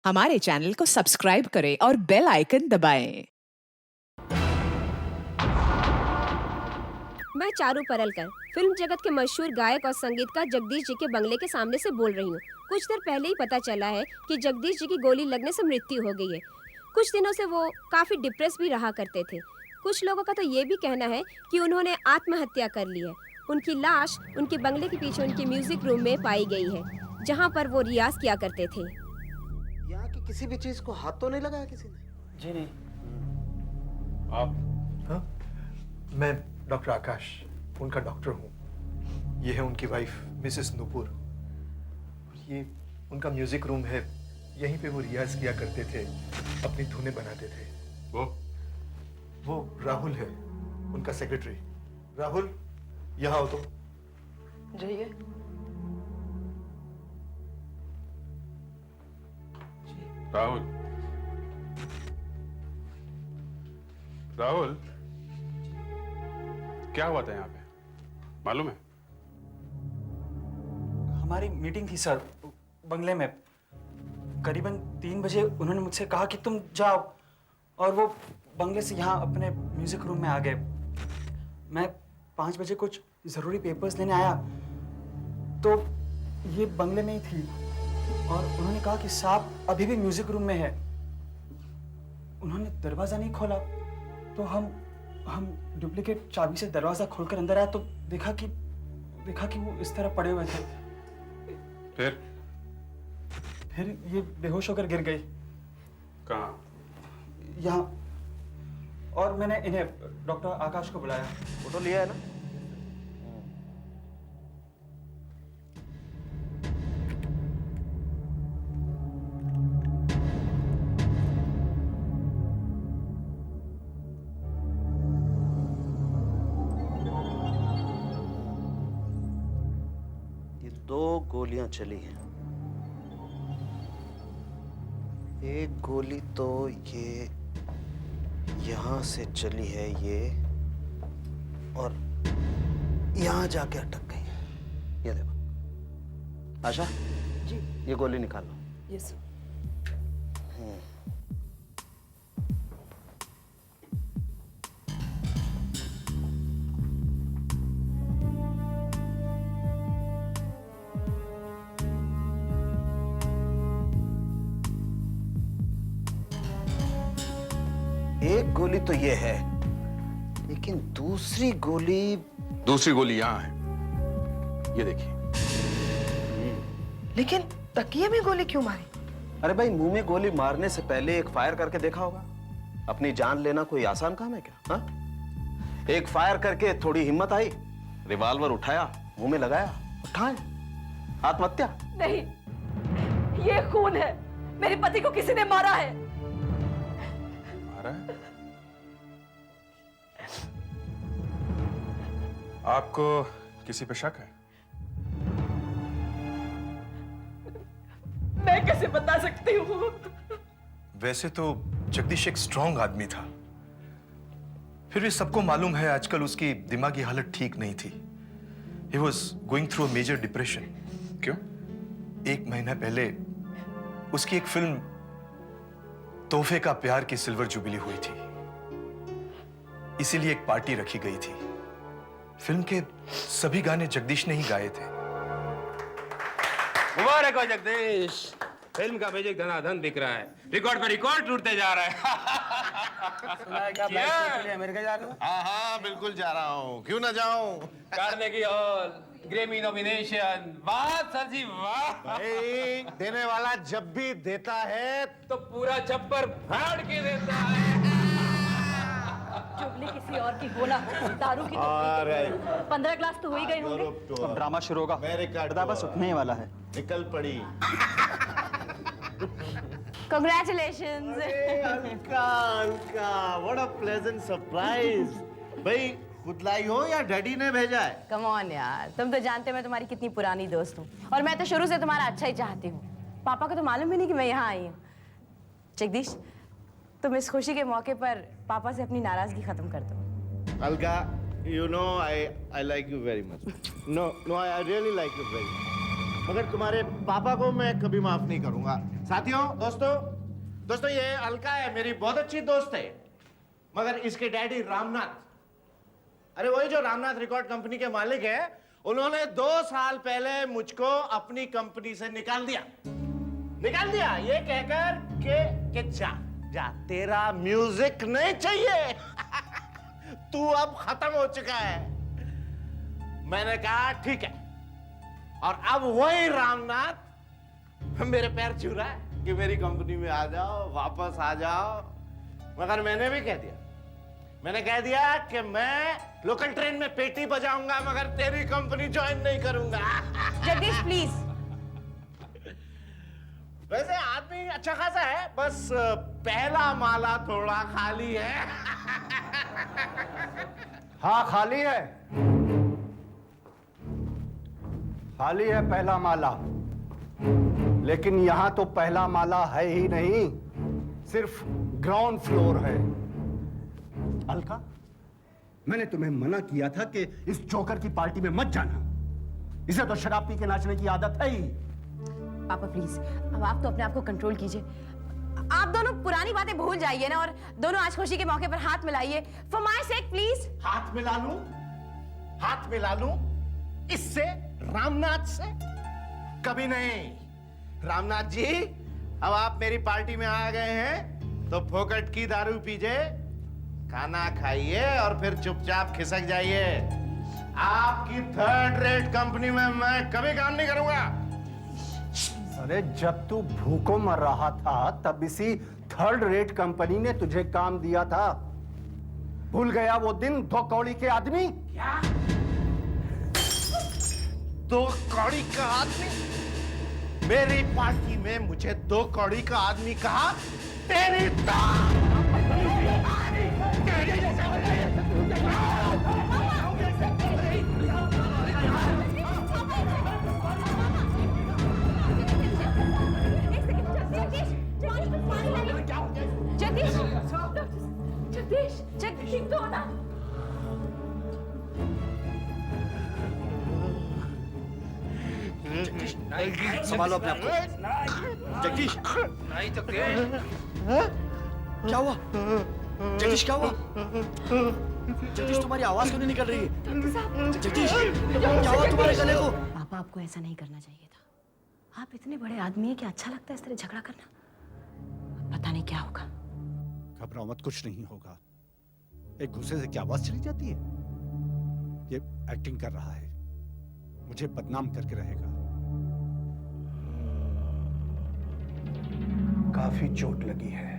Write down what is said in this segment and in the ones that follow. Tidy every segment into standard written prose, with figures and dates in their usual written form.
हमारे चैनल को सब्सक्राइब करें और बेल आइकन दबाएं। मैं चारू परलकर फिल्म जगत के मशहूर गायक और संगीतकार जगदीश जी के बंगले के सामने से बोल रही हूँ। कुछ देर पहले ही पता चला है कि जगदीश जी की गोली लगने से मृत्यु हो गई है। कुछ दिनों से वो काफी डिप्रेस भी रहा करते थे। कुछ लोगों का तो ये भी कहना है कि उन्होंने आत्महत्या कर ली है। उनकी लाश उनके बंगले के पीछे उनके म्यूजिक रूम में पाई गई है, जहाँ पर वो रियाज किया करते थे। यहाँ की किसी भी चीज को हाथ तो नहीं लगाया किसी ने? जी नहीं। आप? हाँ? मैं डॉक्टर आकाश, उनका डॉक्टर हूँ। ये है उनकी वाइफ मिसेस नूपुर। ये उनका म्यूजिक रूम है, यहीं पे वो रियाज किया करते थे, अपनी धुनें बनाते थे। वो राहुल है, उनका सेक्रेटरी। राहुल, यहाँ आओ तो। जाइए। राहुल, राहुल, क्या हुआ था यहाँ पे, मालूम है? हमारी मीटिंग थी सर, बंगले में। करीबन 3 बजे उन्होंने मुझसे कहा कि तुम जाओ, और वो बंगले से यहाँ अपने म्यूजिक रूम में आ गए। मैं 5 बजे कुछ जरूरी पेपर्स लेने आया तो ये बंगले में ही थी, और उन्होंने कहा कि सांप अभी भी म्यूजिक रूम में है। उन्होंने दरवाजा नहीं खोला तो हम डुप्लीकेट चाबी से दरवाजा खोलकर अंदर आए तो देखा कि वो इस तरह पड़े हुए थे। फिर ये बेहोश होकर गिर गई। कहाँ? यहाँ। और मैंने इन्हें डॉक्टर आकाश को बुलाया। फोटो लिया है ना? ये 2 गोलियां चली हैं। एक गोली तो ये यहां से चली है, ये, और यहां जाके अटक गई है। ये देखो। आशा जी, ये गोली निकाल लो। Yes sir. एक गोली तो ये है, लेकिन दूसरी गोली यहाँ है, ये देखिए। लेकिन तकिए में गोली क्यों मारी? अरे भाई, मुंह में गोली मारने से पहले एक फायर करके देखा होगा। अपनी जान लेना कोई आसान काम है क्या? हाँ? एक फायर करके थोड़ी हिम्मत आई, रिवॉल्वर उठाया, मुंह में लगाया, उठाए, आत्महत्या। नहीं, ये खून है। मेरे पति को किसी ने मारा है। मारा है? आपको किसी पे शक है? मैं कैसे बता सकती हूँ? वैसे तो जगदीश एक स्ट्रांग आदमी था, फिर भी सबको मालूम है आजकल उसकी दिमागी हालत ठीक नहीं थी। He was going through a major depression। क्यों? 1 महीना पहले उसकी एक फिल्म तोहफे का प्यार की सिल्वर जुबली हुई थी, इसीलिए एक पार्टी रखी गई थी। फिल्म के सभी गाने जगदीश ने ही गाए थे। मुबारक हो जगदीश, फिल्म का म्यूजिक धनाधन दिख रहा है, रिकॉर्ड पे रिकॉर्ड टूटते जा रहा है। सुना है क्या बैक के लिए अमेरिका जा रहे हो? हाँ हाँ बिल्कुल जा रहा हूँ, क्यों ना जाऊँ। कार्नेगी हॉल, ग्रेमी नॉमिनेशन, वाह सर जी वाह। भाई, देने वाला जब भी देता है तो पूरा छप्पर फाड़ के देता है। चुगली किसी और की होना हो, दारू की अरे 15 ग्लास तो हो ही गए होंगे। अब ड्रामा शुरू होगा। मेरे पता बस उठने ही वाला है। निकल पड़ी। Congratulations। Alka, Alka, what a pleasant surprise। भाई, खुद लाई हो या डैडी ने भेजा है? कम ऑन यार, तुम तो जानते हो मैं तुम्हारी कितनी पुरानी दोस्त हूँ, और मैं तो शुरू से तुम्हारा अच्छा ही चाहती हूँ। पापा को तो मालूम भी नहीं कि मैं यहाँ आई हूँ। जगदीश, तुम इस खुशी के मौके पर पापा से अपनी नाराजगी खत्म कर दो। Alka, you know I like you very much. No, I really like you very much. मगर तुम्हारे पापा को मैं कभी माफ नहीं करूंगा। साथियों, दोस्तों ये अलका है, मेरी बहुत अच्छी दोस्त है, मगर इसके डैडी रामनाथ, अरे वही जो रामनाथ रिकॉर्ड कंपनी के मालिक है, उन्होंने 2 साल पहले मुझको अपनी कंपनी से निकाल दिया ये कहकर के जा तेरा म्यूजिक नहीं चाहिए तू अब खत्म हो चुका है। मैंने कहा ठीक है, और अब वही रामनाथ मेरे पैर छू रहा है कि मेरी कंपनी में आ जाओ, वापस आ जाओ, मगर मैंने भी कह दिया कि मैं लोकल ट्रेन में पेटी बजाऊंगा, मगर तेरी कंपनी ज्वाइन नहीं करूंगा। जगदीश प्लीज। वैसे आदमी अच्छा खासा है, बस पहला माला थोड़ा खाली है। हाँ खाली है, पहला माला, लेकिन यहां तो पहला माला है ही नहीं, सिर्फ ग्राउंड फ्लोर है। अलका, मैंने तुम्हें मना किया था कि इस जोकर की पार्टी में मत जाना, इसे तो शराब पी के नाचने की आदत है ही। पापा प्लीज, अब आप तो अपने आप को कंट्रोल कीजिए। आप दोनों पुरानी बातें भूल जाइए ना, और दोनों आज खुशी के मौके पर हाथ मिलाइए। For my sake please. हाथ मिला लूं इससे, रामनाथ से? कभी नहीं। रामनाथ जी, अब आप मेरी पार्टी में आ गए हैं तो फोकट की दारू पीजिए, खाना खाइए और फिर चुपचाप खिसक जाइए। आपकी 3rd रेट कंपनी में मैं कभी काम नहीं करूंगा। अरे जब तू भूखों मर रहा था तब इसी 3rd रेट कंपनी ने तुझे काम दिया था, भूल गया वो दिन? 2 कौड़ी के आदमी। क्या? 2 कौड़ी का आदमी? मेरी पार्टी में मुझे 2 कौड़ी का आदमी कहा? तेरी जगदीश ठीक तो हो ना? संभालो अपने आप को। जगदीश, नहीं तो क्या हुआ? जगदीश क्या हुआ? जगदीश तुम्हारी आवाज क्यों नहीं निकल रही है? जगदीश क्या हुआ तुम्हारे गले को? पापा आपको ऐसा नहीं करना चाहिए था। आप इतने बड़े आदमी हैं कि अच्छा लगता है इस तरह झगड़ा करना? पता नहीं क्या होगा। घबराओ मत, कुछ नहीं होगा। एक गुस्से से क्या आवाज चली जाती है? ये एक्टिंग कर रहा है, मुझे बदनाम करके रहेगा। काफी चोट लगी है।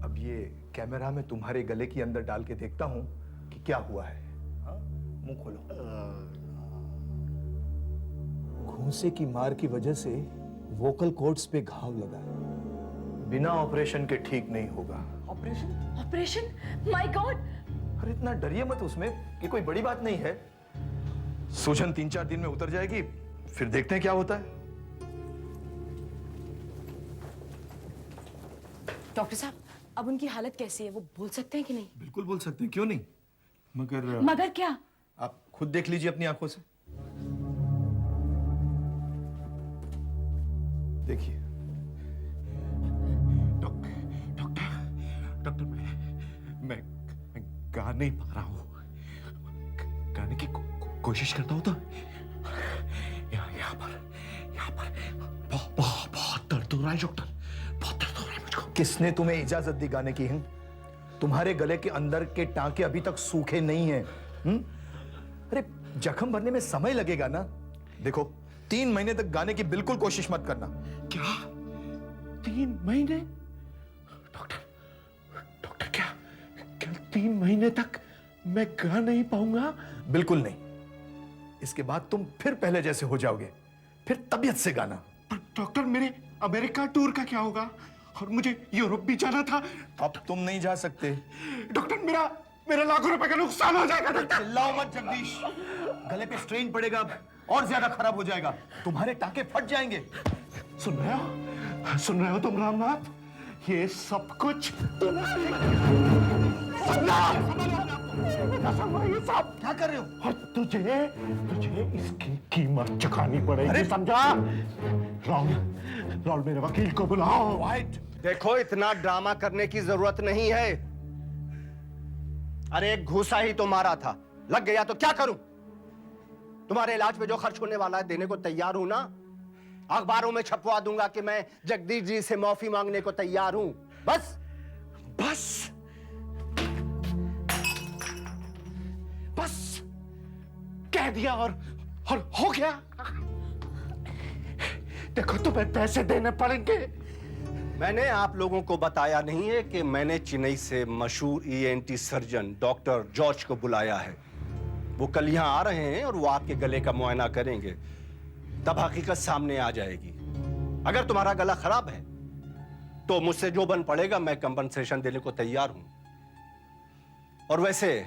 अब ये कैमरा में तुम्हारे गले के अंदर डाल के देखता हूं कि क्या हुआ है। हाँ? मुंह खोलो। घूंसे की मार की वजह से वोकल कॉर्ड्स पे घाव लगा है, बिना ऑपरेशन के ठीक नहीं होगा। ऑपरेशन? My God! अरे इतना डरिए मत उसमें, कि कोई बड़ी बात नहीं है। सूजन 3-4 दिन में उतर जाएगी, फिर देखते हैं क्या होता है। डॉक्टर साहब, अब उनकी हालत कैसी है? वो बोल सकते हैं कि नहीं? बिल्कुल बोल सकते हैं, क्यों नहीं? मगर क्या? आप खुद देख लीजिए अपनी आंखों से। देखिए। डॉक्टर मैं गा नहीं पा रहा हूँ। गाने की कोशिश करता हूँ तो यहाँ पर बहुत दर्द हो रहा है डॉक्टर, बहुत दर्द हो रहा है मुझको। किसने तुम्हें इजाजत दी गाने की? है तुम्हारे गले के अंदर के टांके अभी तक सूखे नहीं हैं। अरे जख्म भरने में समय लगेगा ना। देखो, 3 महीने तक गाने की बिल्कुल कोशिश मत करना। क्या 3 महीने? डॉक्टर क्या 3 महीने तक मैं गा नहीं पाऊंगा? बिल्कुल नहीं। इसके बाद तुम फिर पहले जैसे हो जाओगे, फिर तबीयत से गाना। पर डॉक्टर, मेरे अमेरिका टूर का क्या होगा? और मुझे यूरोप भी जाना था। अब तुम नहीं जा सकते। डॉक्टर, मेरा लाखों रुपए का नुकसान हो जाएगा डॉक्टर। चिल्लाओ मत जगदीश, गले पे स्ट्रेन पड़ेगा, और ज्यादा खराब हो जाएगा, तुम्हारे टांके फट जाएंगे। सुन रहे हो तुम रामनाथ? ये सब कुछ तुम्हारे कसम है ये सब। क्या कर रहे हो? और तुझे इसकी कीमत चुकानी पड़ेगी, समझा? राहुल मेरे वकील को बुलाओ। वाइट, देखो इतना ड्रामा करने की जरूरत नहीं है। अरे एक घूसा ही तो मारा था, लग गया तो क्या करूं? तुम्हारे इलाज पे जो खर्च होने वाला है देने को तैयार हूं ना। अखबारों में छपवा दूंगा कि मैं जगदीश जी से माफी मांगने को तैयार हूं। बस कह दिया और हो गया। देखो तुम्हें पैसे देने पड़ेंगे। मैंने आप लोगों को बताया नहीं है कि मैंने चेन्नई से मशहूर ENT सर्जन डॉक्टर जॉर्ज को बुलाया है। वो कल यहां आ रहे हैं और वो आपके गले का मुआयना करेंगे, तब हकीकत सामने आ जाएगी। अगर तुम्हारा गला खराब है तो मुझसे जो बन पड़ेगा मैं कंपनसेशन देने को तैयार हूं। और वैसे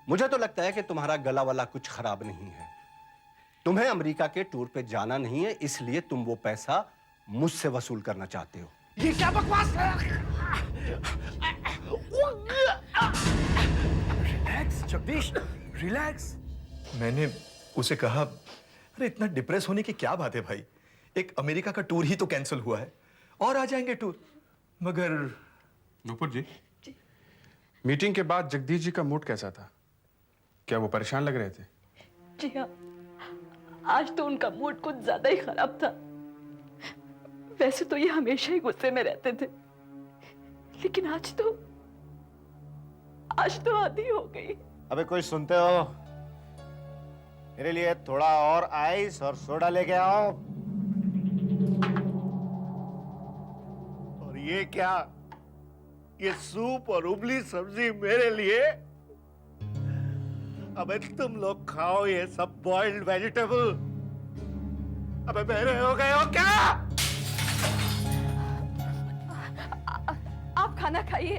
मुझे तो लगता है कि तुम्हारा गला वाला कुछ खराब नहीं है। तुम्हें अमेरिका के टूर पे जाना नहीं है, इसलिए तुम वो पैसा मुझसे वसूल करना चाहते हो। ये क्या बकवास है? Relax Jagdish, relax. मैंने उसे कहा, अरे इतना डिप्रेस होने की क्या बात है भाई? एक अमेरिका का टूर ही तो कैंसिल हुआ है और आ जाएंगे टूर। मगर नूपुर जी, मीटिंग के बाद जगदीश जी का मूड कैसा था? क्या वो परेशान लग रहे थे? जी हाँ, आज तो उनका मूड कुछ ज्यादा ही खराब था। वैसे तो ये हमेशा ही गुस्से में रहते थे, लेकिन आज तो आधी हो गई। अबे कोई सुनते हो? मेरे लिए थोड़ा और आइस और सोडा लेके आओ। और ये क्या? ये सूप और उबली सब्जी मेरे लिए? अबे तुम लोग खाओ ये सब बॉइल्ड वेजिटेबल। अबे मेरे हो गए हो क्या? आप खाना खाइए।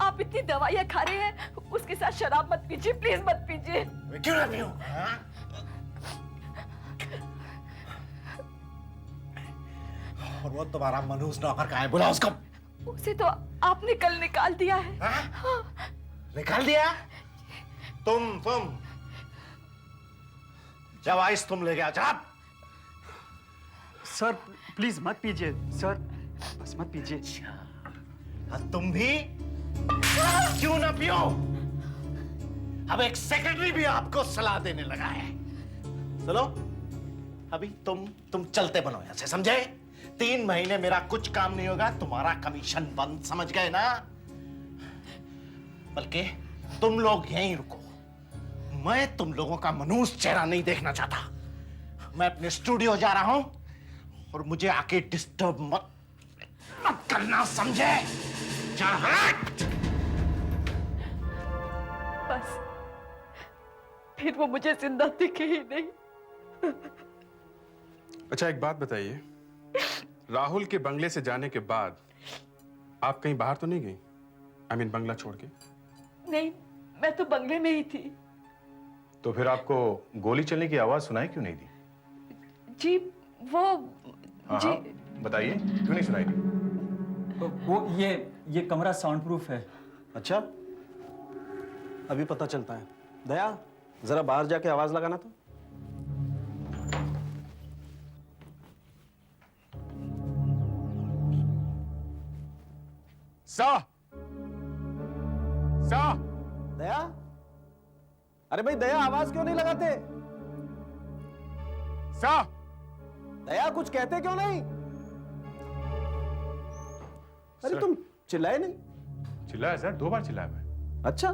आप इतनी दवाइयां खा रहे हैं, उसके साथ शराब मत पीजिए, प्लीज मत पीजिए। क्यों ना पीऊं? और वो तुम्हारा मनहूस नौकर कहाँ है? बुलाओ उसको। उसे तो आपने कल निकाल दिया है। हाँ? निकाल दिया? तुम जब आइस तुम ले गया जब। सर प्लीज मत पीजिए सर, बस मत पीजिए। तुम भी क्यों ना पियो? अब एक सेक्रेटरी भी आपको सलाह देने लगा है। चलो अभी तुम चलते बनो यहां से, समझे? 3 महीने मेरा कुछ काम नहीं होगा, तुम्हारा कमीशन बंद, समझ गए ना? बल्कि तुम लोग यहीं रुको। मैं तुम लोगों का मनहूस चेहरा नहीं देखना चाहता। मैं अपने स्टूडियो जा रहा हूं और मुझे आके डिस्टर्ब मत करना, समझे? बस फिर वो मुझे जिंदा दिखे ही नहीं। अच्छा एक बात बताइए, राहुल के बंगले से जाने के बाद आप कहीं बाहर तो नहीं गई? I mean, बंगला छोड़ के? नहीं, मैं तो बंगले में ही थी। तो फिर आपको गोली चलने की आवाज सुनाई क्यों नहीं दी? जी वो हाँ, बताइए क्यों नहीं सुनाई दी? वो ये कमरा साउंड प्रूफ है। अच्छा, अभी पता चलता है। दया, जरा बाहर जाके आवाज लगाना तो। दया, अरे भाई दया, आवाज क्यों नहीं लगाते? दया, कुछ कहते क्यों नहीं? अरे तुम चिल्लाए नहीं। चिल्लाया सर, 2 बार चिल्लाया मैं। अच्छा,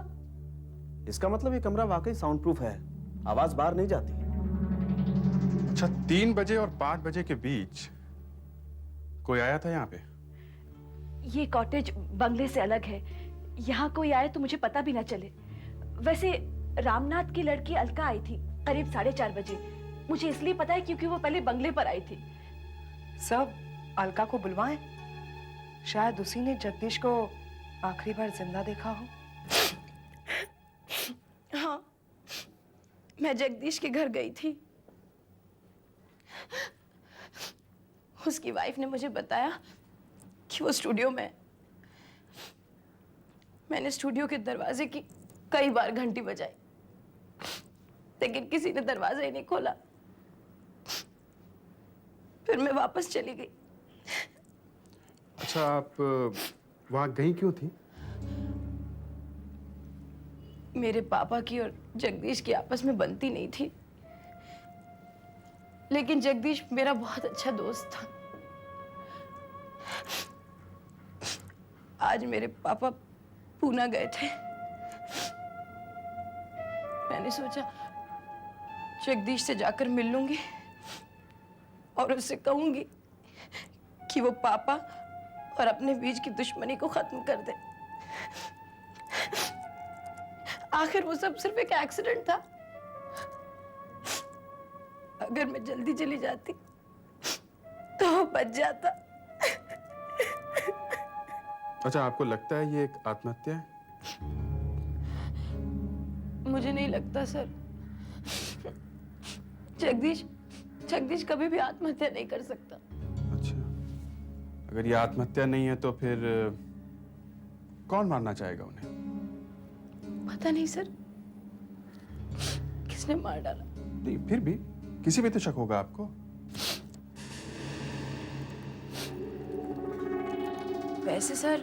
इसका मतलब ये कमरा वाकई साउंड प्रूफ है, आवाज बाहर नहीं जाती। अच्छा, 3 बजे और 5 बजे के बीच कोई आया था यहाँ पे? ये कॉटेज बंगले से अलग है, यहाँ कोई आए तो मुझे पता भी ना चले। वैसे रामनाथ की लड़की अलका आई थी करीब 4:30 बजे। मुझे इसलिए पता है क्योंकि वो पहले बंगले पर आई थी। सब अलका को बुलवाएं, शायद उसी ने जगदीश को आखिरी बार जिंदा देखा हो। हाँ, मैं जगदीश के घर गई थी। उसकी वाइफ ने मुझे बताया कि वो स्टूडियो में। मैंने स्टूडियो के दरवाजे की कई बार घंटी बजाई, लेकिन किसी ने दरवाजा ही नहीं खोला। फिर मैं वापस चली गई। अच्छा, आप वहां गई क्यों थी? मेरे पापा की और जगदीश की आपस में बनती नहीं थी, लेकिन जगदीश मेरा बहुत अच्छा दोस्त था। आज मेरे पापा पूना गए थे। मैंने सोचा जगदीश से जाकर मिल लूंगी और उससे कहूंगी कि वो पापा और अपने बीच की दुश्मनी को खत्म कर दे। आखिर वो सब सिर्फ एक एक्सीडेंट था। अगर मैं जल्दी चली जाती तो वो बच जाता। अच्छा, आपको लगता है ये एक आत्महत्या है? मुझे नहीं लगता सर। जगदीश कभी भी आत्महत्या नहीं कर सकता। अच्छा, अगर ये आत्महत्या नहीं है तो फिर कौन मारना चाहेगा उन्हें? पता नहीं सर, किसने मार डाला। नहीं, फिर भी किसी पे तो शक होगा आपको। वैसे सर,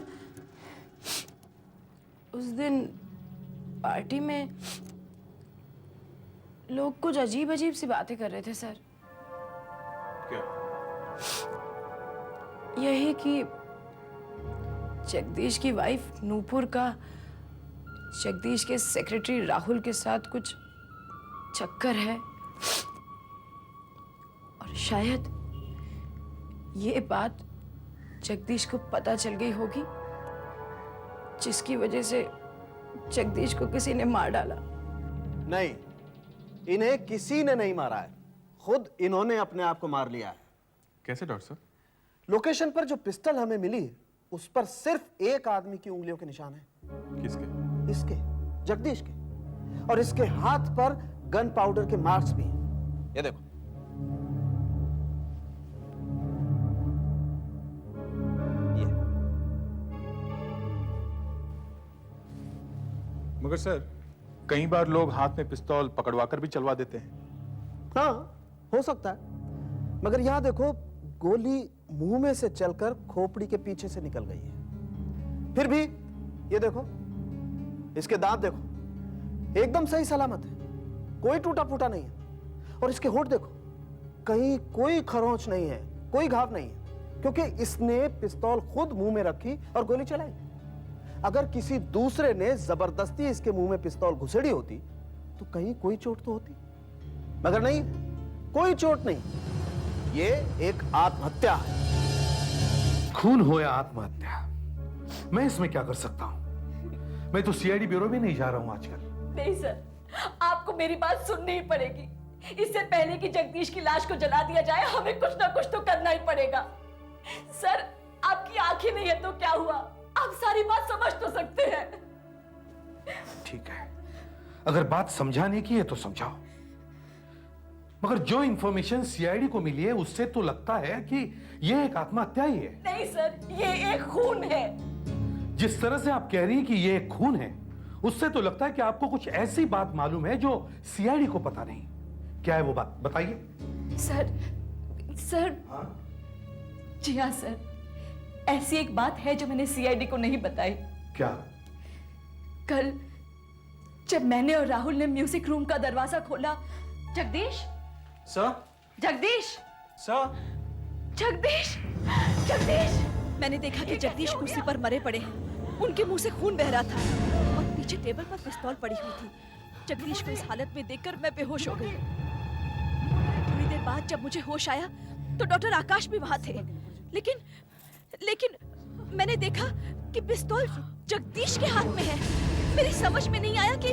उस दिन पार्टी में लोग कुछ अजीब अजीब सी बातें कर रहे थे सर। क्या? यही कि जगदीश की वाइफ नूपुर का जगदीश के सेक्रेटरी राहुल के साथ कुछ चक्कर है, और शायद ये बात जगदीश को पता चल गई होगी, जिसकी वजह से जगदीश को किसी ने मार डाला। नहीं, इन्हें किसी ने नहीं मारा है, खुद इन्होंने अपने आप को मार लिया है। कैसे डॉक्टर साहब? लोकेशन पर जो पिस्टल हमें मिली उस पर सिर्फ एक आदमी की उंगलियों के निशान है। किसके? इसके, जगदीश के। और इसके हाथ पर गन पाउडर के मार्क्स भी हैं। ये देखो। ये। मगर सर, कई बार लोग हाथ में पिस्तौल पकड़वाकर भी चलवा देते हैं। हाँ, हो सकता है, मगर यहां देखो, गोली मुंह में से चलकर खोपड़ी के पीछे से निकल गई है। फिर भी ये देखो, इसके दांत देखो, एकदम सही सलामत है, कोई टूटा फूटा नहीं है। और इसके होंठ देखो, कहीं कोई खरोंच नहीं है, कोई घाव नहीं है, क्योंकि इसने पिस्तौल खुद मुंह में रखी और गोली चलाई। अगर किसी दूसरे ने जबरदस्ती इसके मुंह में पिस्तौल घुसेड़ी होती तो कहीं कोई चोट तो होती, मगर नहीं, कोई चोट नहीं। ये एक आत्महत्या है। खून हो या आत्महत्या, मैं इसमें क्या कर सकता हूं? मैं तो सीआईडी ब्यूरो भी नहीं जा रहा हूं आजकल। नहीं सर, आपको मेरी बात सुननी ही पड़ेगी। इससे पहले कि जगदीश की लाश को जला दिया जाए, हमें कुछ ना कुछ तो करना ही पड़ेगा। सर, आपकी आंखें नहीं है तो क्या हुआ, आप सारी बात समझ तो सकते हैं। ठीक है, अगर बात समझाने की है तो समझाओ, मगर जो इंफॉर्मेशन सीआईडी को मिली है उससे तो लगता है कि यह एक आत्महत्या ही है। नहीं सर, ये एक खून है। जिस तरह से आप कह रही हैं कि यह एक खून है, उससे तो लगता है कि आपको कुछ ऐसी बात मालूम है जो सीआईडी को पता नहीं। क्या है वो बात, बताइए। सर, जी हाँ सर, ऐसी एक बात है जो मैंने सीआईडी को नहीं बताई। क्या? कल जब मैंने और राहुल ने म्यूजिक रूम का दरवाजा खोला, जगदीश जगदीश मैंने देखा कि जगदीश कुर्सी पर मरे पड़े हैं। उनके मुंह से खून बह रहा था और पीछे टेबल पर पिस्तौल पड़ी हुई थी। जगदीश को इस हालत में देखकर मैं बेहोश हो गई। थोड़ी देर बाद जब मुझे होश आया तो डॉक्टर आकाश भी वहां थे, लेकिन मैंने देखा कि पिस्तौल जगदीश के हाथ में है। मेरी समझ में नहीं आया कि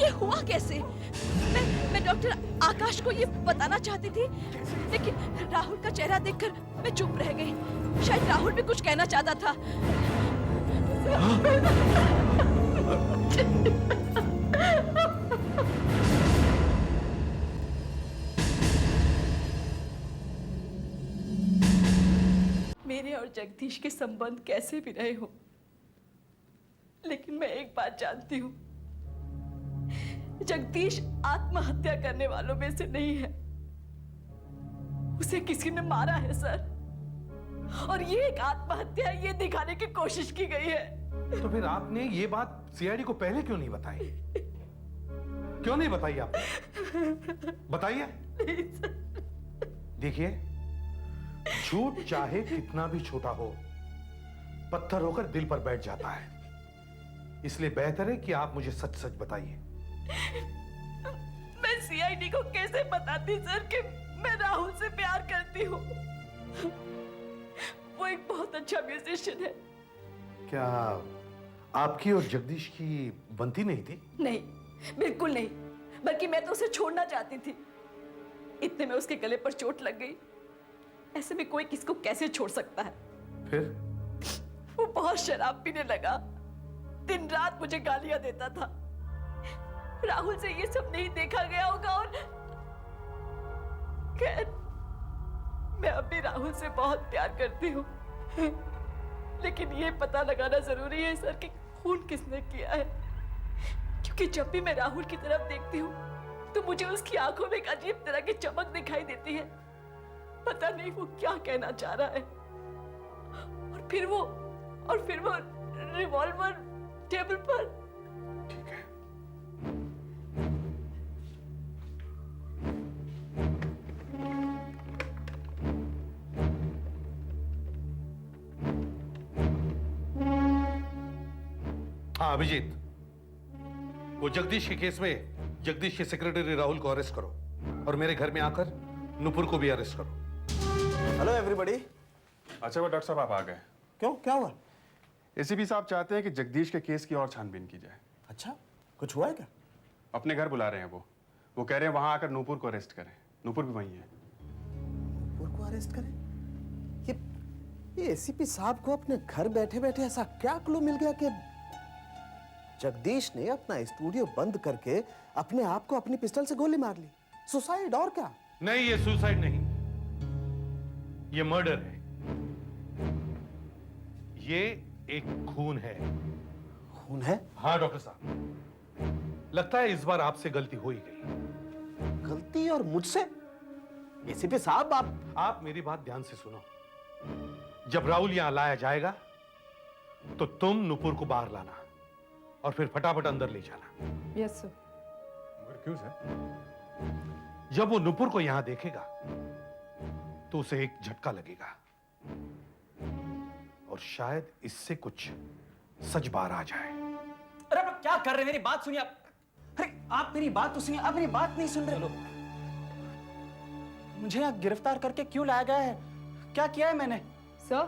ये हुआ कैसे। मैं डॉक्टर आकाश को ये बताना चाहती थी, लेकिन राहुल का चेहरा देखकर मैं चुप रह गई। शायद राहुल भी कुछ कहना चाहता था। मेरे और जगदीश के संबंध कैसे भी रहे हो, लेकिन मैं एक बात जानती हूँ, जगदीश आत्महत्या करने वालों में से नहीं है। उसे किसी ने मारा है सर, और ये एक आत्महत्या है, ये दिखाने की कोशिश की गई है। तो फिर आपने ये बात सीआईडी को पहले क्यों नहीं बताई? क्यों नहीं बताई आपने? बताइए। देखिए, झूठ चाहे कितना भी छोटा हो, पत्थर होकर दिल पर बैठ जाता है। इसलिए बेहतर है कि आप मुझे सच सच बताइए। मैं सीआईडी को कैसे बताती सर कि मैं राहुल से प्यार करती हूँ? वो एक बहुत अच्छा म्यूजिशियन है। क्या आपकी और जगदीश की बनती नहीं थी? नहीं, बिल्कुल नहीं, बल्कि मैं तो उसे छोड़ना चाहती थी। इतने में उसके गले पर चोट लग गई। ऐसे में कोई किसको कैसे छोड़ सकता है? फिर? वो बहुत शराब पीने लगा, दिन रात मुझे गालियां देता था। राहुल से ये सब नहीं देखा गया होगा, और खैर, मैं अब भी राहुल से बहुत प्यार करती हूँ। लेकिन ये पता लगाना जरूरी है सर कि खून किसने किया है, क्योंकि जब भी मैं राहुल की तरफ देखती हूँ तो मुझे उसकी आंखों में एक अजीब तरह की चमक दिखाई देती है। पता नहीं वो क्या कहना चाह रहा है। और फिर वो रिवॉल्वर टेबल पर। ठीक है। हाँ अभिजीत, वो जगदीश के केस में जगदीश के सेक्रेटरी राहुल को अरेस्ट करो, और मेरे घर में आकर नुपुर को भी अरेस्ट करो। Hello everybody. अच्छा वो डॉक्टर साहब आप आ गए। क्यों, क्या हुआ? एसीपी साहब चाहते हैं कि जगदीश के केस की और छानबीन की जाए। अच्छा, कुछ हुआ है क्या? अपने घर बुला रहे हैं वो कह रहे हैं वहां आकर नूपुर को अरेस्ट करें। नूपुर भी वहीं है। नूपुर को अरेस्ट करें? ये एसीपी साहब को अपने घर बैठे बैठे ऐसा क्या क्लू मिल गया कि जगदीश ने अपना स्टूडियो बंद करके अपने आप को अपनी पिस्टल से गोली मार ली? सुसाइड और क्या? नहीं, ये सुसाइड नहीं, ये मर्डर है। ये एक खून है। खून है? हाँ डॉक्टर साहब, लगता है इस बार आपसे गलती हो ही गई। गलती? और मुझसे? एसीपी साहब आप मेरी बात ध्यान से सुनो। जब राहुल यहां लाया जाएगा तो तुम नुपुर को बाहर लाना और फिर फटाफट अंदर ले जाना। Yes sir. मगर क्यों सर? जब वो नुपुर को यहां देखेगा तो उसे एक झटका लगेगा, और शायद इससे कुछ सच बाहर आ जाए। अरे आप क्या कर रहे हैं? मेरी बात सुनिए आप। अरे आप मेरी बात तो सुनिए, आप मेरी बात नहीं सुन रहे। मुझे यहाँ गिरफ्तार करके क्यों लाया गया है? क्या किया है मैंने? सर,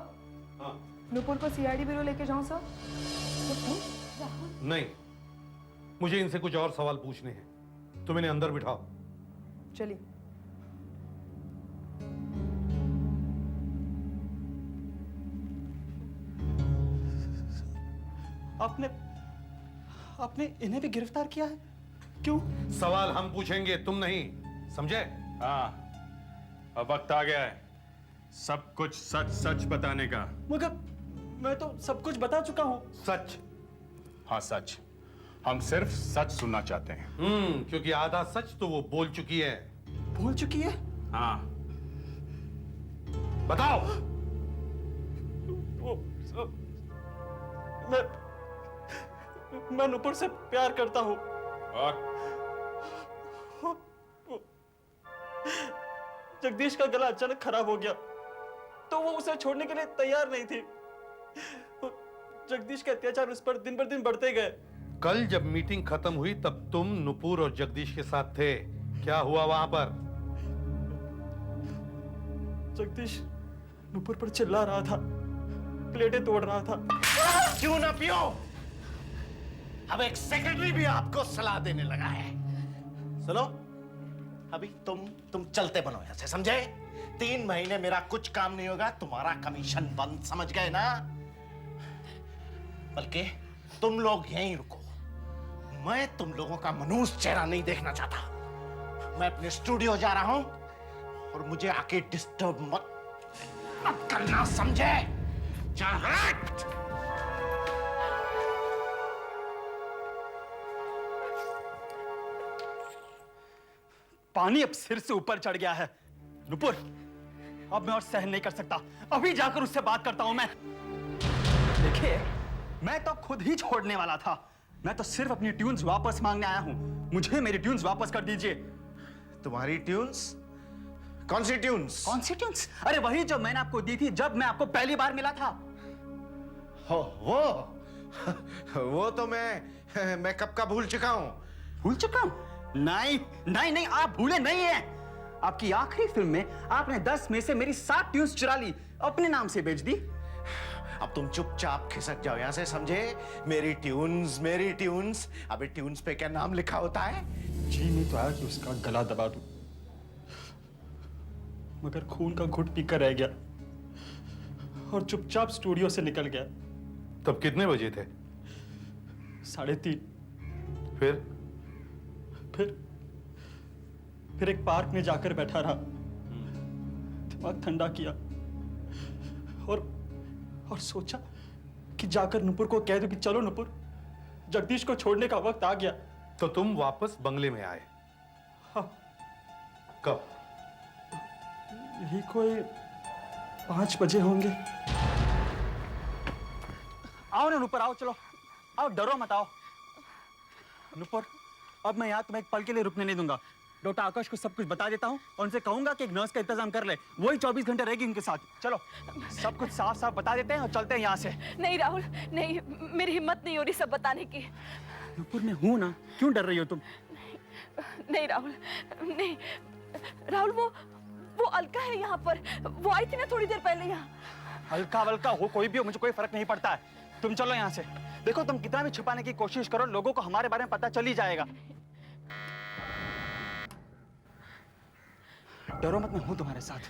नुपुर को सीआईडी ब्यूरो लेके जाऊं सर? नहीं, मुझे इनसे कुछ और सवाल पूछने हैं। तुम इन्हें अंदर बिठाओ। चलिए। आपने इन्हें भी गिरफ्तार किया है? क्यों? सवाल हम पूछेंगे, तुम नहीं, समझे? हाँ, अब वक्त आ गया है सब कुछ सच सच बताने का। मगर मैं तो सब कुछ बता चुका हूँ। सच? हाँ सच। हम सिर्फ सच सुनना चाहते हैं। क्योंकि आधा सच तो वो बोल चुकी है। बोल चुकी है? हाँ। बताओ। मैं नुपुर से प्यार करता हूँ। और जगदीश का गला अचानक खराब हो गया तो वो उसे छोड़ने के लिए तैयार नहीं थी। जगदीश के अत्याचार उस पर दिन ब दिन बढ़ते गए। कल जब मीटिंग खत्म हुई तब तुम नुपुर और जगदीश के साथ थे। क्या हुआ वहां पर? जगदीश नुपुर पर चिल्ला रहा था, प्लेटें तोड़ रहा था। क्यों ना पियो? अब एक सेक्रेटरी भी आपको सलाह देने लगा है। सुनो, अभी तुम चलते बनो यहां से, समझे? 3 महीने मेरा कुछ काम नहीं होगा, तुम्हारा कमीशन बंद, समझ गए ना? बल्कि तुम लोग यहीं रुको। मैं तुम लोगों का मनूस चेहरा नहीं देखना चाहता। मैं अपने स्टूडियो जा रहा हूं और मुझे आके डिस्टर्ब मत करना, समझे? जा हट! पानी अब सिर से ऊपर चढ़ गया है। नुपुर, अब मैं और सहन नहीं कर सकता। अभी जाकर उससे बात करता हूं मैं। देखिए, मैं तो खुद ही छोड़ने वाला था। मैं तो सिर्फ अपनी ट्यून्स वापस मांगने आया हूं। मुझे मेरी ट्यून्स वापस कर दीजिए। तुम्हारी ट्यून्स? कौन सी ट्यून्स? कौन सी ट्यून्स? अरे वही जो मैंने आपको दी थी जब मैं आपको पहली बार मिला था। हो वो तो मैं कब का भूल चुका हूं। भूल चुका हूं? नहीं नहीं नहीं, आप भूले नहीं हैं। आपकी आखिरी फिल्म में आपने 10 में से मेरी 7 ट्यून्स चुरा ली, अपने नाम से बेच दी। अब तुम चुपचाप खिसक जाओ यहां से, समझे? मेरी ट्यून्स। अबे ट्यून्स पे क्या नाम लिखा होता है? जी नहीं तो आया कि उसका गला दबा दूं, मगर खून का घुट पीकर रह गया और चुपचाप स्टूडियो से निकल गया। तब कितने बजे थे? 3:30। फिर एक पार्क में जाकर बैठा रहा, दिमाग ठंडा किया और सोचा कि जाकर नुपुर को कह दूं कि चलो नुपुर, जगदीश को छोड़ने का वक्त आ गया। तो तुम वापस बंगले में आए? हाँ। कब? यही कोई 5 बजे होंगे। आओ ना नुपुर, आओ, चलो आओ, डरो मत, आओ। नुपुर, अब मैं यहाँ तुम्हें एक पल के लिए रुकने नहीं दूंगा। डॉक्टर आकाश को सब कुछ बता देता हूँ और उनसे कहूंगा कि एक नर्स का इंतजाम कर ले। वही 24 घंटे रहेगी उनके साथ। चलो, सब कुछ साफ साफ बता देते हैं और चलते हैं यहाँ से। नहीं राहुल, नहीं, मेरी हिम्मत नहीं हो रही सब बताने की। नुपुर, मैं हूं ना, क्यों डर रही हो तुम? नहीं राहुल, नहीं राहुल, वो अलका है यहाँ पर। वो आई थी ना थोड़ी देर पहले यहाँ। हल्का वल्का हो, कोई भी हो, मुझे कोई फर्क नहीं पड़ता है। तुम चलो यहाँ से। देखो, तुम कितना भी छुपाने की कोशिश करो, लोगों को हमारे बारे में पता चल ही जाएगा। डरो मत, मैं हूं तुम्हारे साथ।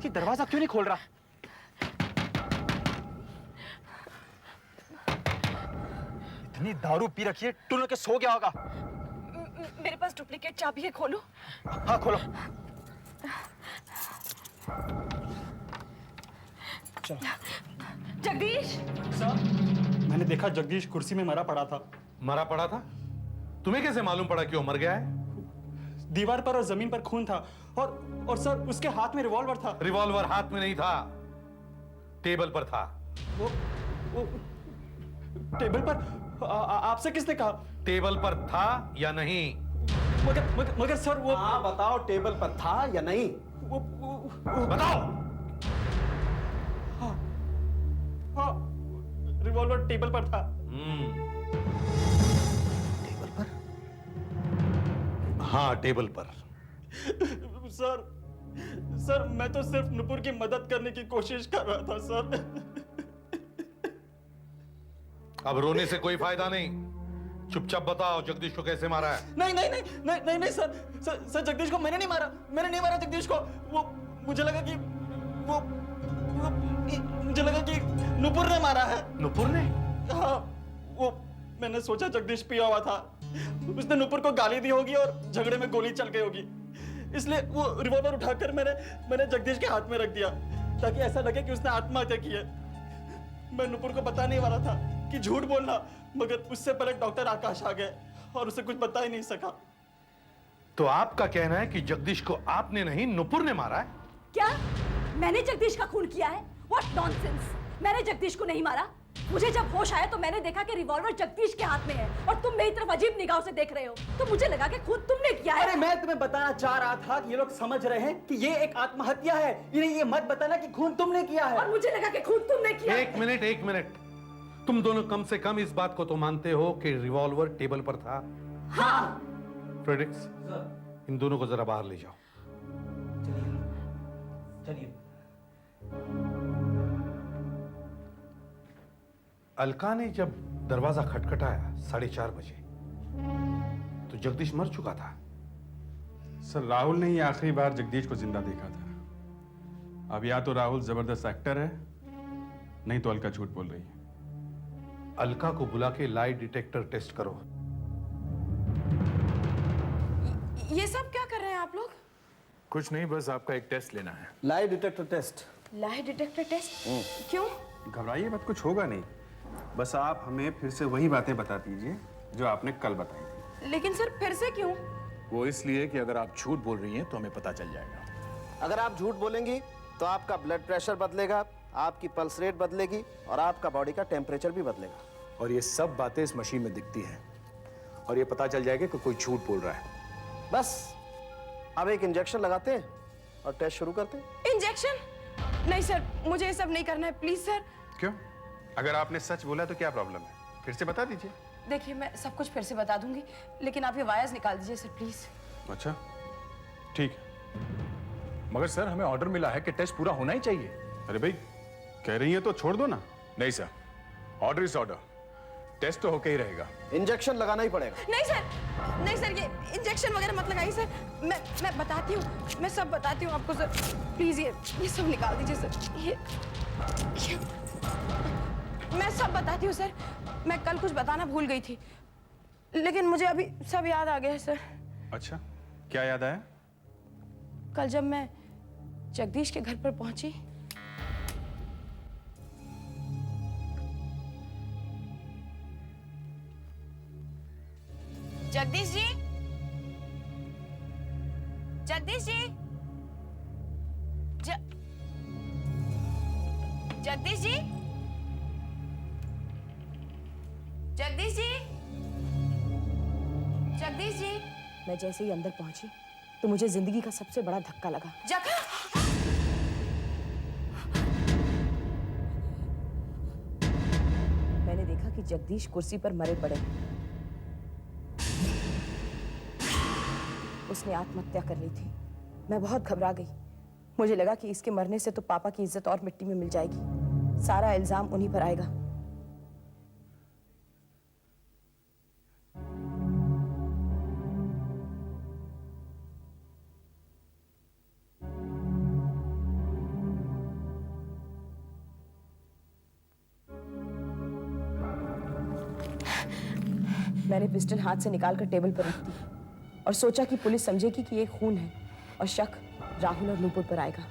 ये दरवाजा क्यों नहीं खोल रहा? इतनी दारू पी रखी है, टून के सो गया होगा। मेरे पास डुप्लीकेट चाबी है, खोलो। हाँ, खोलो। चलो। जगदीश! सर, मैंने देखा जगदीश कुर्सी में मरा पड़ा था। मरा पड़ा था? तुम्हें कैसे मालूम पड़ा कि वो मर गया है? दीवार पर और जमीन पर खून था और सर, उसके हाथ में रिवॉल्वर था। रिवॉल्वर हाथ में नहीं था, टेबल पर था। वो टेबल पर? आपसे किसने कहा? टेबल पर था या नहीं? मगर सर, वो हाँ, बताओ, टेबल पर था या नहीं? वो बताओ। हाँ, रिवॉल्वर टेबल पर था। टेबल पर? हाँ, टेबल पर। सर, मैं तो सिर्फ नुपुर की मदद करने की कोशिश कर रहा था सर। अब रोने से कोई फायदा नहीं, चुपचाप बताओ जगदीश को कैसे मारा है? नहीं सर, जगदीश को मैंने नहीं मारा जगदीश को। वो मुझे लगा कि नुपुर ने मारा है। नुपुर ने? हाँ, वो मैंने सोचा जगदीश पिया हुआ था, उसने नुपुर को गाली दी होगी और झगड़े में गोली चल गई होगी, इसलिए वो रिवॉल्वर उठाकर मैंने जगदीश के हाथ में रख दिया ताकि ऐसा लगे कि उसने आत्महत्या की है। मैं नुपुर को बता नहीं वाला था कि झूठ बोलना, मगर उससे पहले डॉक्टर आकाश आ गए और उसे कुछ बता ही नहीं सका। तो आपका कहना है कि जगदीश को आपने नहीं, नुपुर ने मारा है? क्या? मैंने जगदीश का खून किया है? What nonsense! मैंने जगदीश को नहीं मारा। मुझे जब होश आया तो मैंने देखा कि रिवॉल्वर जगदीश के हाथ में है और तुम मेरी तरफ अजीब निगाहों से देख रहे हो, तो मुझे लगा कि खुद तुमने किया है। अरे मैं तुम्हें बताना चाह रहा था कि ये लोग समझ रहे हैं कि ये एक आत्महत्या है, इन्हें ये मत बताना कि खून तुमने किया है। और मुझे लगा कि खून तुमने किया। एक मिनट, तुम दोनों कम से कम इस बात को तो मानते हो कि रिवॉल्वर टेबल पर था? हाँ। फ्रेडरिक्स, इन दोनों को जरा बाहर ले जाओ। चलिए। अलका ने जब दरवाजा खटखटाया 4:30 बजे, तो जगदीश मर चुका था। सर, राहुल ने ही आखिरी बार जगदीश को जिंदा देखा था। अब या तो राहुल जबरदस्त एक्टर है, नहीं तो अलका झूठ बोल रही है। अलका को बुला के लाई डिटेक्टर टेस्ट करो। ये सब क्या कर रहे हैं आप लोग? कुछ नहीं, बस आपका एक टेस्ट लेना है। Lie detector test? Lie detector test? क्यों? घबराइए मत, कुछ होगा नहीं। बस आप हमें फिर से वही बातें बता दीजिए जो आपने कल बताई थी। लेकिन सर फिर से क्यों? वो इसलिए कि अगर आप झूठ बोल रही हैं तो हमें पता चल जाएगा। अगर आप झूठ बोलेंगी तो आपका ब्लड प्रेशर बदलेगा, आपकी पल्स रेट बदलेगी और आपका बॉडी का टेम्परेचर भी बदलेगा। और ये सब बातें इस मशीन में दिखती हैं और ये पता चल जाएगा कि कोई झूठ बोल रहा है। बस अब एक इंजेक्शन लगाते हैं और टेस्ट शुरू करते हैं। इंजेक्शन? नहीं सर, मुझे ये सब नहीं करना है, प्लीज सर। क्यों? अगर आपने सच बोला तो क्या प्रॉब्लम है? फिर से बता दीजिए। देखिए मैं सब कुछ फिर से बता दूंगी, लेकिन आप ये वायर्स निकाल दीजिए सर प्लीज। अच्छा ठीक है। मगर सर हमें ऑर्डर मिला है कि टेस्ट पूरा होना ही चाहिए। अरे भाई कह रही है तो छोड़ दो ना। नहीं sir, order is order, test तो होके ही रहेगा। इंजेक्शन लगाना ही पड़ेगा। नहीं सर, नहीं सर, ये इंजेक्शन वगैरह मत लगाइए सर। मैं बताती हूँ, मैं सब बताती हूँ आपको सर। प्लीज ये सब निकाल दीजिए सर। ये मैं सब बताती हूँ सर। मैं कल कुछ बताना भूल गई थी, लेकिन मुझे अभी सब याद आ गया है सर। अच्छा क्या याद आया? कल जब मैं जगदीश के घर पर पहुंची, जगदीश जी, जगदीश जी, जगदीश जी, जगदीश जी, जगदीश जी। मैं जैसे ही अंदर पहुंची तो मुझे जिंदगी का सबसे बड़ा धक्का लगा। मैंने देखा कि जगदीश कुर्सी पर मरे पड़े। उसने आत्महत्या कर ली थी। मैं बहुत घबरा गई। मुझे लगा कि इसके मरने से तो पापा की इज्जत और मिट्टी में मिल जाएगी। सारा इल्जाम उन्हीं पर आएगा। मैंने पिस्टल हाथ से निकालकर टेबल पर रख दी और सोचा कि पुलिस समझेगी कि ये खून है और शक राहुल और नूपुर पर आएगा।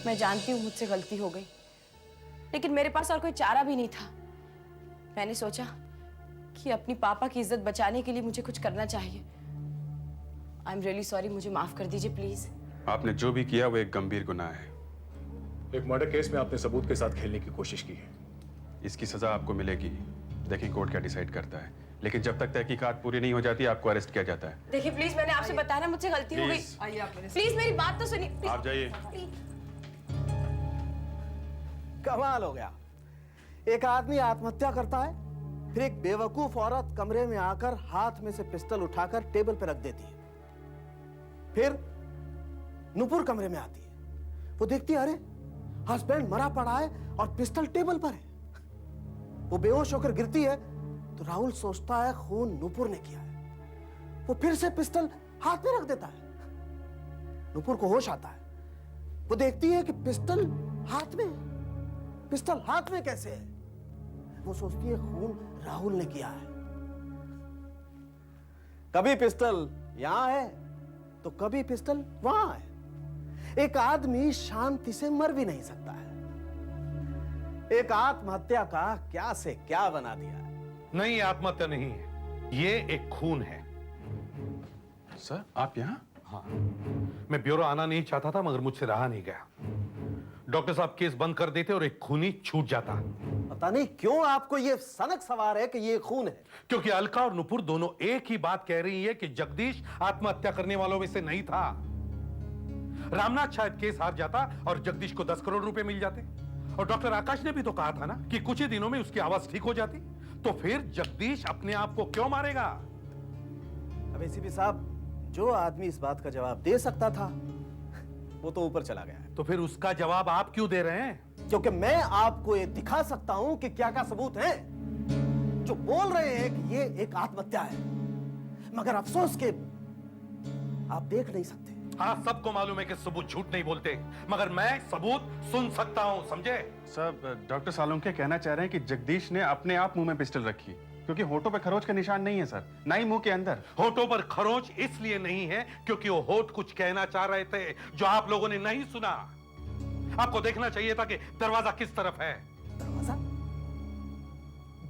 मैं जानती हूँ मुझसे गलती हो गई, लेकिन मेरे पास और कोई चारा भी नहीं था। मैंने सोचा कि अपनी पापा की इज्जत बचाने के लिए मुझे कुछ करना चाहिए। आई एम रियली सॉरी, मुझे माफ कर दीजिए प्लीज। आपने जो भी किया वो एक गंभीर गुनाह है। एक मर्डर केस में आपने सबूत के साथ खेलने की कोशिश की है। इसकी सजा आपको मिलेगी। देखिए कोर्ट क्या डिसाइड करता है, लेकिन जब तक तहकीकात पूरी नहीं हो जाती आपको अरेस्ट किया जाता है। देखिए प्लीज, मैंने आपसे बताया ना मुझसे गलती हो गई। प्लीज मेरी बात तो सुनिए। आप जाइए। कमाल हो गया। एक आदमी आत्महत्या करता है, फिर एक बेवकूफ औरत कमरे में आकर हाथ में से पिस्टल उठाकर टेबल पर रख देती है। फिर नुपुर कमरे में आती है। वो देखती है अरे हस्बैंड मरा पड़ा है और पिस्टल टेबल पर है। वो बेहोश होकर गिरती है तो राहुल सोचता है खून नुपुर ने किया है। वो फिर से पिस्टल हाथ में रख देता है। नुपुर को होश आता है। वो देखती है कि पिस्टल हाथ में है। पिस्टल हाथ में कैसे है? वो सोचती है खून राहुल ने किया है। कभी पिस्टल यहां है तो कभी पिस्टल वहां है। एक आदमी शांति से मर भी नहीं सकता है। एक आत्महत्या का क्या से क्या बना दिया है। नहीं, आत्महत्या नहीं है, ये एक खून है। सर आप यहाँ? हाँ, मैं ब्यूरो आना नहीं चाहता था मगर मुझसे रहा नहीं गया। डॉक्टर साहब केस बंद कर देते और एक खूनी छूट जाता। पता नहीं क्यों आपको ये सनक सवार है कि ये खून है। क्योंकि अलका और नुपुर दोनों एक ही बात कह रही है कि जगदीश आत्महत्या करने वालों में से नहीं था। रामनाथ शायद केस हार जाता और जगदीश को 10 करोड़ रुपए मिल जाते। और डॉक्टर आकाश ने भी तो कहा था ना कि कुछ ही दिनों में उसकी आवाज ठीक हो जाती। तो फिर जगदीश अपने आप को क्यों मारेगा? अब एसीपी साहब, जो आदमी इस बात का जवाब दे सकता था वो तो ऊपर चला गया है। तो फिर उसका जवाब आप क्यों दे रहे हैं? क्योंकि मैं आपको ये दिखा सकता हूं कि क्या क्या सबूत हैं जो बोल रहे हैं कि ये एक आत्महत्या है, मगर अफसोस के आप देख नहीं सकते। हाँ, सबको मालूम है कि सबूत झूठ नहीं बोलते, मगर मैं सबूत सुन सकता हूं, समझे? सर, डॉक्टर सालुंके कहना चाह रहे हैं कि जगदीश ने अपने आप मुंह में पिस्टल रखी, क्योंकि होठों पे खरोच का निशान नहीं है सर, ना ही मुंह के अंदर। होठों पर खरोच इसलिए नहीं है क्योंकि वो होठ कुछ कहना चाह रहे थे जो आप लोगों ने नहीं सुना। आपको देखना चाहिए था कि दरवाजा किस तरफ है। दरवाजा?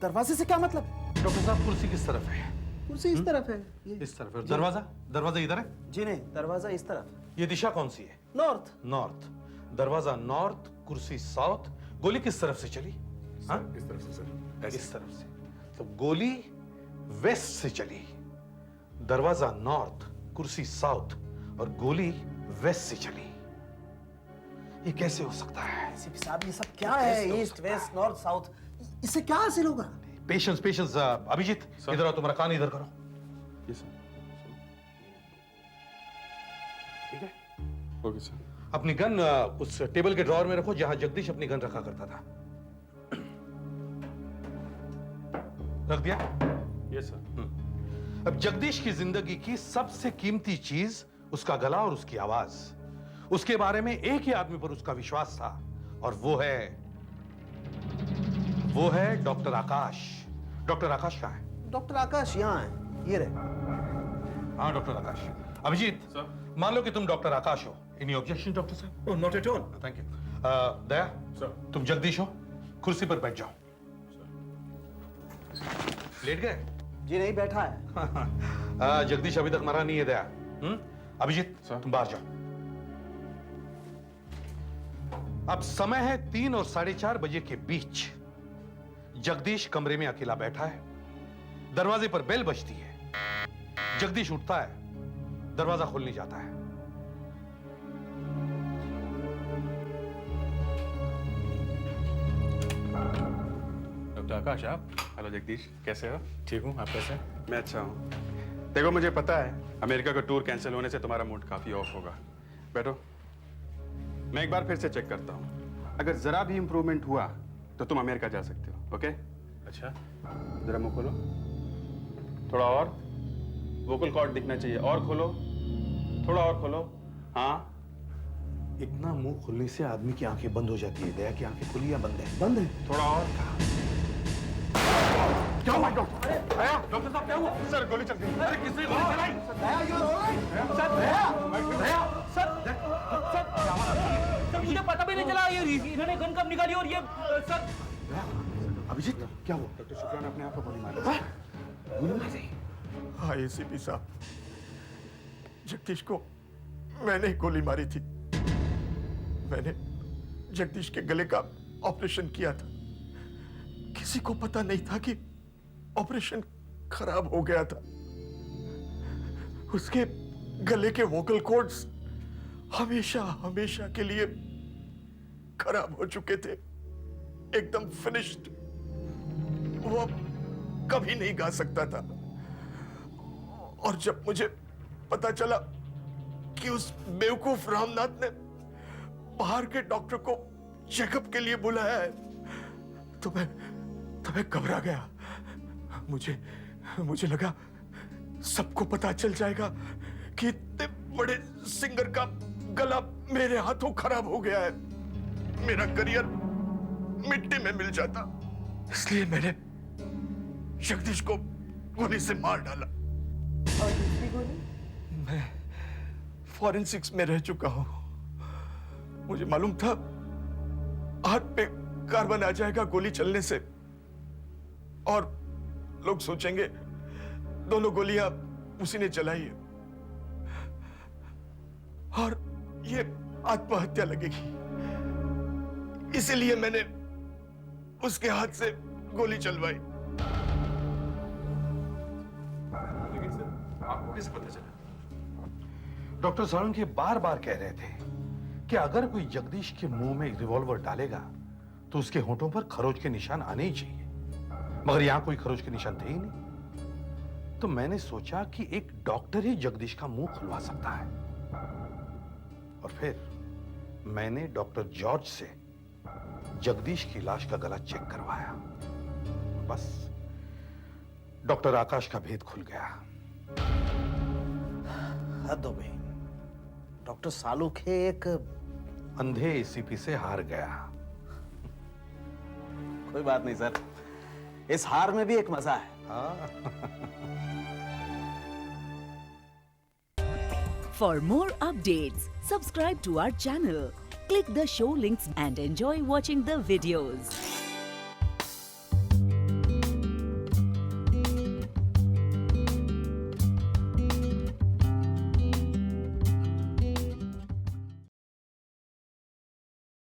दरवाजे से क्या मतलब? डॉक्टर साहब, कुर्सी किस तरफ है? कुर्सी इस तरफ है। इस तरफ है। दरवाजा? दरवाजा इधर है? जी नहीं, दरवाजा इस तरफ। ये दिशा कौन सी है? नॉर्थ। नॉर्थ। दरवाजा नॉर्थ, कुर्सी साउथ। गोली किस तरफ से चली? हाँ, इस तरफ से सर। इस तरफ से। तो गोली वेस्ट से चली, दरवाजा नॉर्थ, कुर्सी साउथ और गोली वेस्ट से चली। ये कैसे हो सकता है? एसीपी साहब, ये सब क्या है? ईस्ट वेस्ट नॉर्थ साउथ, इससे क्या हासिल होगा? Patience, patience. अभिजीत, इधर आओ, तुम्हारा कान इधर करो। ये सर। ठीक है? Okay sir. अपनी गन उस टेबल के ड्रॉअर में रखो जहां जगदीश अपनी गन रखा करता था। रख दिया? Yes sir. अब जगदीश की जिंदगी की सबसे कीमती चीज उसका गला और उसकी आवाज। उसके बारे में एक ही आदमी पर उसका विश्वास था और वो है डॉक्टर आकाश। डॉक्टर आकाश कहाँ है? डॉक्टर आकाश यहाँ है, ये रहे। हाँ, डॉक्टर आकाश। अभिजीत सर, मान लो कि तुम डॉक्टर आकाश हो। एनी ऑब्जेक्शन डॉक्टर साहब? Oh, not at all. Thank you. Daya sir. तुम जगदीश हो, कुर्सी पर बैठ जाओ। लेट गए? जी नहीं, बैठा है। जगदीश अभी तक मरा नहीं है। दया, अभिजीत सर। तुम बाहर जाओ। अब समय है 3 और 4:30 बजे के बीच। जगदीश कमरे में अकेला बैठा है। दरवाजे पर बेल बजती है। जगदीश उठता है, दरवाजा खोलने जाता है। डॉक्टर आकाश, आप? हेलो जगदीश, कैसे हो? ठीक हूँ, आप कैसे? मैं अच्छा हूँ। देखो, मुझे पता है अमेरिका का टूर कैंसिल होने से तुम्हारा मूड काफी ऑफ होगा। बैठो, मैं एक बार फिर से चेक करता हूँ। अगर जरा भी इंप्रूवमेंट हुआ तो तुम अमेरिका जा सकते हो। ओके? अच्छा। जरा मुंह खोलो, थोड़ा और। वोकल कॉर्ड दिखना चाहिए। और खोलो, थोड़ा और खोलो। हाँ, इतना मुंह खुलने से आदमी की आंखें बंद हो जाती है। दया की आंखें खुली या बंद है? बंद है। थोड़ा और। क्या हुआ डॉक्टर? दया, डॉक्टर साहब क्या हुआ? सर, गोली चल गई। अरे किसने गोली चलाई? दया, you are all right? Daya, sir, sir, मुझे पता भी नहीं चला ये इन्होंने गन कब निकाली और ये सर। अभिजीत, क्या हुआ? डॉक्टर शुक्ला ने अपने आप को गोली मारी। गोली मारी? हाँ एसीपी साहब, जगदीश को मैंने ही गोली मारी थी। मैंने जगदीश के गले का ऑपरेशन किया था। किसी को पता नहीं था कि ऑपरेशन खराब हो गया था। उसके गले के वोकल कॉर्ड्स हमेशा हमेशा के लिए खराब हो चुके थे, एकदम फिनिश्ड। वो अब कभी नहीं गा सकता था। और जब मुझे पता चला कि उस बेवकूफ रामनाथ ने बाहर के डॉक्टर को चेकअप के लिए बुलाया है, तो मैं घबरा गया। मुझे लगा सबको पता चल जाएगा कि इतने बड़े सिंगर का गला मेरे हाथों खराब हो गया है। मेरा करियर मिट्टी में मिल जाता। इसलिए मैंने जगदीश को गोली से मार डाला। और दूसरी गोली? मैं फॉरेंसिक्स में रह चुका हूं। मुझे मालूम था हाथ पे कार्बन आ जाएगा गोली चलने से, और लोग सोचेंगे दोनों गोलियां उसी ने चलाई है और ये आत्महत्या लगेगी। इसीलिए मैंने उसके हाथ से गोली चलवाई। लेकिन सर, आपको कैसे पता चला? डॉक्टर सालुंके बार बार कह रहे थे कि अगर कोई जगदीश के मुंह में रिवॉल्वर डालेगा तो उसके होठों पर खरोच के निशान आने ही चाहिए, मगर यहां कोई खरोच के निशान थे ही नहीं। तो मैंने सोचा कि एक डॉक्टर ही जगदीश का मुंह खुलवा सकता है, और फिर मैंने डॉक्टर जॉर्ज से जगदीश की लाश का गला चेक करवाया। बस डॉक्टर आकाश का भेद खुल गया। हद हो गई। डॉक्टर सालुखे एक अंधे एसीपी से हार गया। कोई बात नहीं सर, इस हार में भी एक मजा है। For more updates, subscribe to our channel, click the show links and enjoy watching the videos.